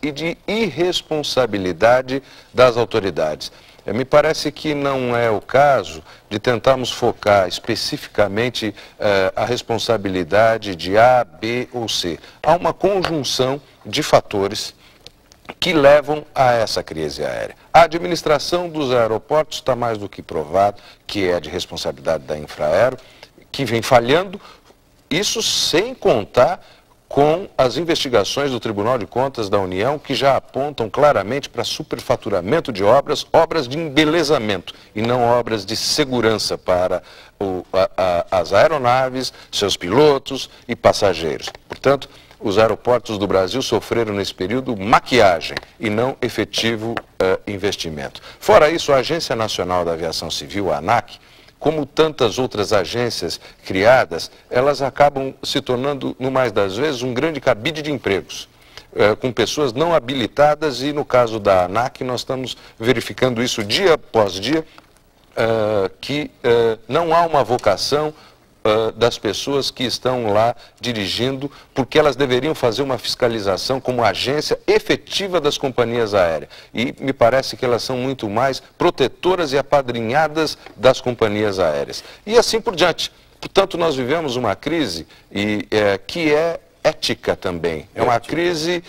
e de irresponsabilidade das autoridades. Me parece que não é o caso de tentarmos focar especificamente a responsabilidade de A, B ou C. Há uma conjunção de fatores que levam a essa crise aérea. A administração dos aeroportos está mais do que provado que é de responsabilidade da Infraero, que vem falhando, isso sem contar com as investigações do Tribunal de Contas da União, que já apontam claramente para superfaturamento de obras, obras de embelezamento e não obras de segurança para as aeronaves, seus pilotos e passageiros. Portanto, os aeroportos do Brasil sofreram nesse período maquiagem e não efetivo investimento. Fora isso, a Agência Nacional da Aviação Civil, a ANAC, como tantas outras agências criadas, elas acabam se tornando, no mais das vezes, um grande cabide de empregos, com pessoas não habilitadas e, no caso da ANAC, nós estamos verificando isso dia após dia, que não há uma vocação das pessoas que estão lá dirigindo, porque elas deveriam fazer uma fiscalização como agência efetiva das companhias aéreas. E me parece que elas são muito mais protetoras e apadrinhadas das companhias aéreas. E assim por diante. Portanto, nós vivemos uma crise que é ética também. É uma crise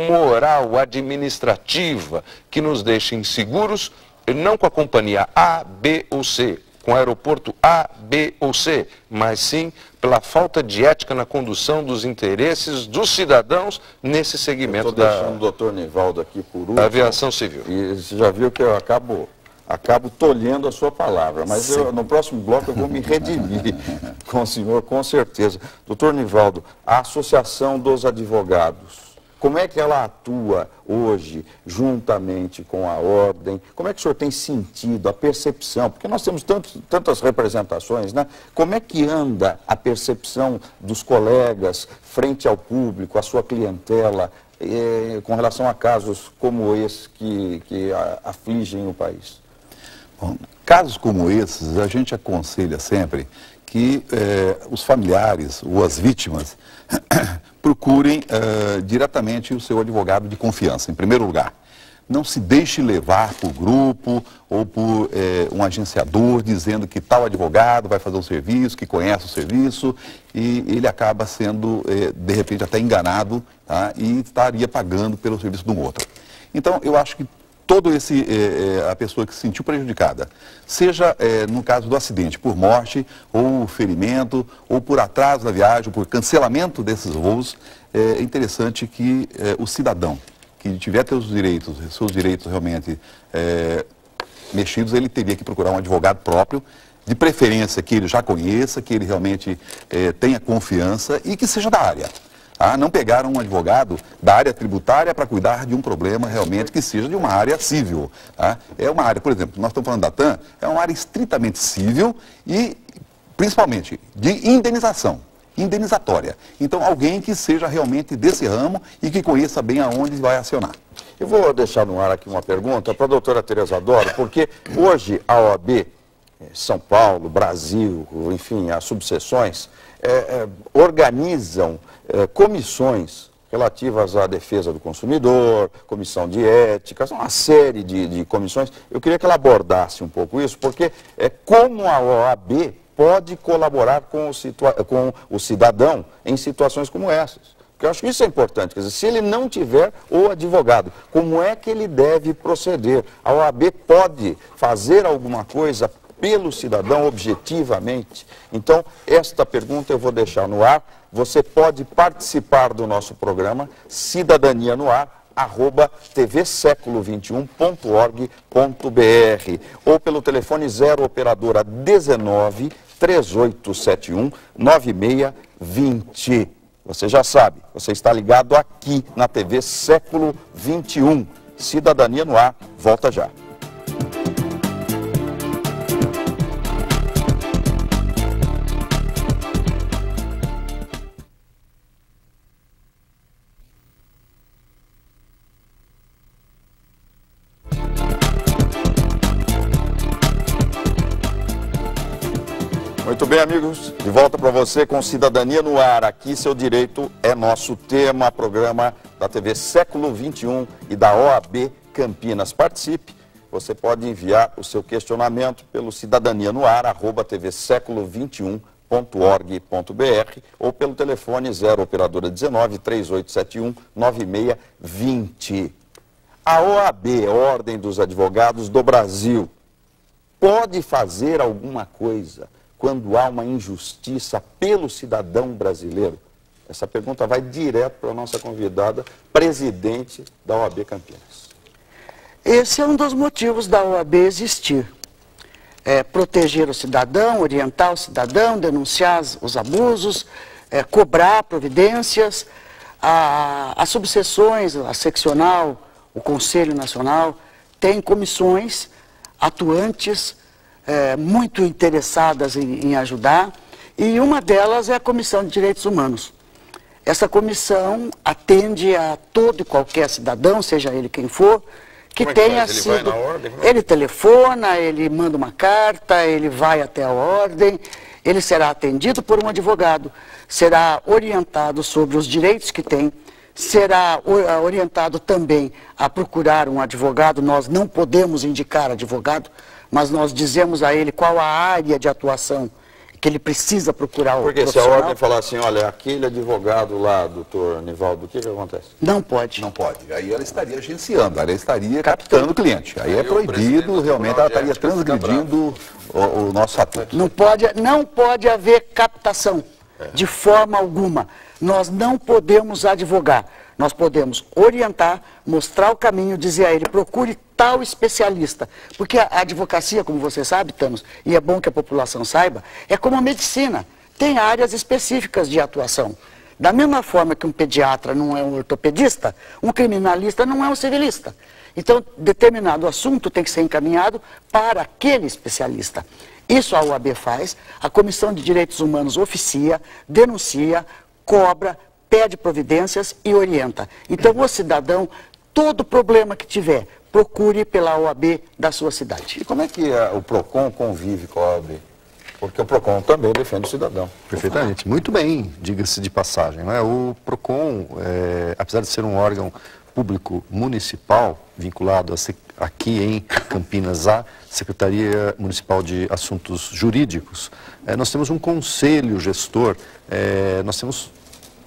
moral, administrativa, que nos deixa inseguros, não com a companhia A, B ou C, com o aeroporto A, B ou C, mas sim pela falta de ética na condução dos interesses dos cidadãos nesse segmento da... Estou deixando o doutor Nivaldo aqui por último. Aviação civil. E você já viu que eu acabo tolhendo a sua palavra, mas no próximo bloco eu vou me redimir com o senhor, com certeza. Doutor Nivaldo, a Associação dos Advogados, como é que ela atua hoje, juntamente com a ordem? Como é que o senhor tem sentido a percepção? Porque nós temos tantas representações, né? Como é que anda a percepção dos colegas frente ao público, à sua clientela, com relação a casos como esse que afligem o país? Bom, casos como esses, a gente aconselha sempre que os familiares ou as vítimas procurem diretamente o seu advogado de confiança, em primeiro lugar. Não se deixe levar por grupo ou por um agenciador dizendo que tal advogado vai fazer um serviço, que conhece o serviço, e ele acaba sendo, de repente, até enganado, tá? E estaria pagando pelo serviço de um outro. Então, eu acho que a pessoa que se sentiu prejudicada, seja no caso do acidente, por morte, ou ferimento, ou por atraso da viagem, ou por cancelamento desses voos, é interessante que o cidadão que tiver seus direitos realmente mexidos, ele teria que procurar um advogado próprio, de preferência que ele já conheça, que ele realmente tenha confiança e que seja da área. Não pegar um advogado da área tributária para cuidar de um problema realmente que seja de uma área civil. É uma área, por exemplo, nós estamos falando da TAM, é uma área estritamente civil e principalmente de indenizatória. Então, alguém que seja realmente desse ramo e que conheça bem aonde vai acionar. Eu vou deixar no ar aqui uma pergunta para a doutora Tereza Doro, porque hoje a OAB, São Paulo, Brasil, enfim, as subseções, organizam comissões relativas à defesa do consumidor, comissão de ética, uma série de comissões. Eu queria que ela abordasse um pouco isso, porque como a OAB pode colaborar com o cidadão em situações como essas. Porque eu acho que isso é importante. Quer dizer, se ele não tiver o advogado, como é que ele deve proceder? A OAB pode fazer alguma coisa pelo cidadão objetivamente? Então, esta pergunta eu vou deixar no ar. Você pode participar do nosso programa Cidadania no Ar, @tvseculo21.org.br ou pelo telefone 0 operadora 19 3871 9620. Você já sabe, você está ligado aqui na TV Século 21. Cidadania no Ar, volta já. Muito bem, amigos, de volta para você com Cidadania no Ar. Aqui seu direito é nosso tema, programa da TV Século XXI e da OAB Campinas. Participe. Você pode enviar o seu questionamento pelo cidadanianoar@tvseculo21.org.br ou pelo telefone 0 operadora 19 3871 9620. A OAB, Ordem dos Advogados do Brasil, pode fazer alguma coisa quando há uma injustiça pelo cidadão brasileiro? Essa pergunta vai direto para a nossa convidada, presidente da OAB Campinas. Esse é um dos motivos da OAB existir. Proteger o cidadão, orientar o cidadão, denunciar os abusos, cobrar providências. As subseções, a seccional, o Conselho Nacional, tem comissões atuantes, muito interessadas em ajudar, e uma delas é a Comissão de Direitos Humanos. Essa comissão atende a todo e qualquer cidadão, seja ele quem for, que tenha sido... Ele vai na ordem? Ele telefona, ele manda uma carta, ele vai até a ordem, ele será atendido por um advogado, será orientado sobre os direitos que tem, será orientado também a procurar um advogado. Nós não podemos indicar advogado, mas nós dizemos a ele qual a área de atuação que ele precisa procurar o profissional. Porque se a ordem falar assim, olha, aquele advogado lá, doutor Nivaldo, o que acontece? Não pode. Não pode. Aí ela estaria agenciando, ela estaria captando o cliente. Aí é proibido, realmente ela estaria transgredindo o nosso estatuto. Não pode haver captação, de forma alguma. Nós não podemos advogar. Nós podemos orientar, mostrar o caminho, dizer a ele, procure tal especialista. Porque a advocacia, como você sabe, Thanos, e é bom que a população saiba, é como a medicina. Tem áreas específicas de atuação. Da mesma forma que um pediatra não é um ortopedista, um criminalista não é um civilista. Então, determinado assunto tem que ser encaminhado para aquele especialista. Isso a OAB faz, a Comissão de Direitos Humanos oficia, denuncia, cobra, pede providências e orienta. Então, o cidadão, todo problema que tiver, procure pela OAB da sua cidade. E como é que o PROCON convive com a OAB? Porque o PROCON também defende o cidadão. Perfeitamente. Muito bem, diga-se de passagem, né? O PROCON, apesar de ser um órgão público municipal, vinculado aqui em Campinas à Secretaria Municipal de Assuntos Jurídicos, nós temos um conselho gestor, nós temos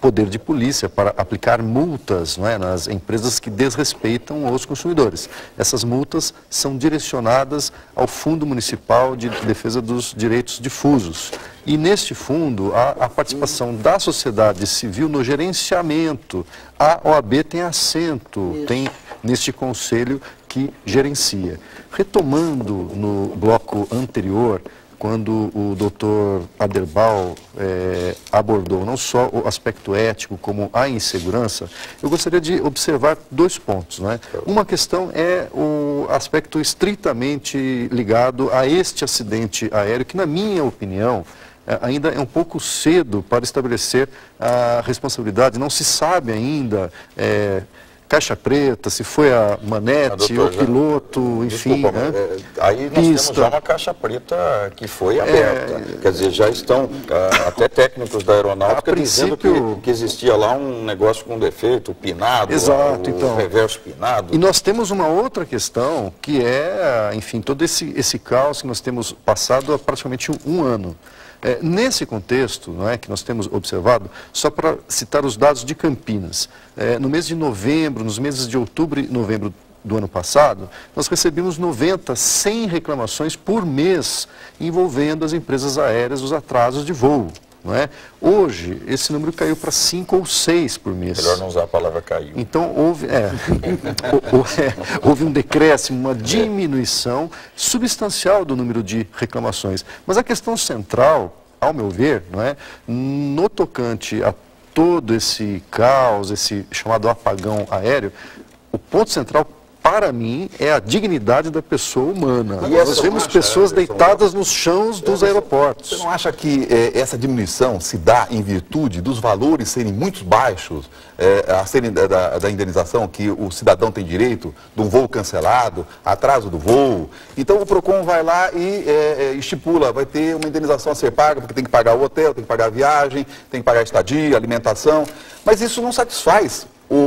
poder de polícia para aplicar multas, não é, nas empresas que desrespeitam os consumidores. Essas multas são direcionadas ao Fundo Municipal de Defesa dos Direitos Difusos. E neste fundo, a participação da sociedade civil no gerenciamento. A OAB tem assento, tem neste conselho que gerencia. Retomando no bloco anterior, quando o doutor Aderbal abordou não só o aspecto ético, como a insegurança, eu gostaria de observar dois pontos, né? Uma questão é o aspecto estritamente ligado a este acidente aéreo, que, na minha opinião, ainda é um pouco cedo para estabelecer a responsabilidade. Não se sabe ainda... caixa preta, se foi a manete, o piloto, enfim. Desculpa, aí nós temos já uma caixa preta que foi aberta. Quer dizer, já estão até técnicos da aeronáutica dizendo que existia lá um negócio com defeito, o pinado, exato, o reverso pinado. E nós temos uma outra questão que é, enfim, todo esse caos que nós temos passado há praticamente um ano. Nesse contexto, não é, que nós temos observado, só para citar os dados de Campinas, no mês de novembro, nos meses de outubro e novembro do ano passado, nós recebemos 100 reclamações por mês envolvendo as empresas aéreas, os atrasos de voo. Não é? Hoje, esse número caiu para 5 ou 6 por mês. Melhor não usar a palavra caiu. Então, houve um decréscimo, uma diminuição substancial do número de reclamações. Mas a questão central, ao meu ver, não é, no tocante a todo esse caos, esse chamado apagão aéreo, o ponto central, para mim, é a dignidade da pessoa humana. E nós vemos pessoas deitadas nos chãos dos aeroportos. Você não acha que essa diminuição se dá em virtude dos valores serem muito baixos, a serem da indenização que o cidadão tem direito, de um voo cancelado, atraso do voo? Então o PROCON vai lá e estipula, vai ter uma indenização a ser paga, porque tem que pagar o hotel, tem que pagar a viagem, tem que pagar a estadia, a alimentação. Mas isso não satisfaz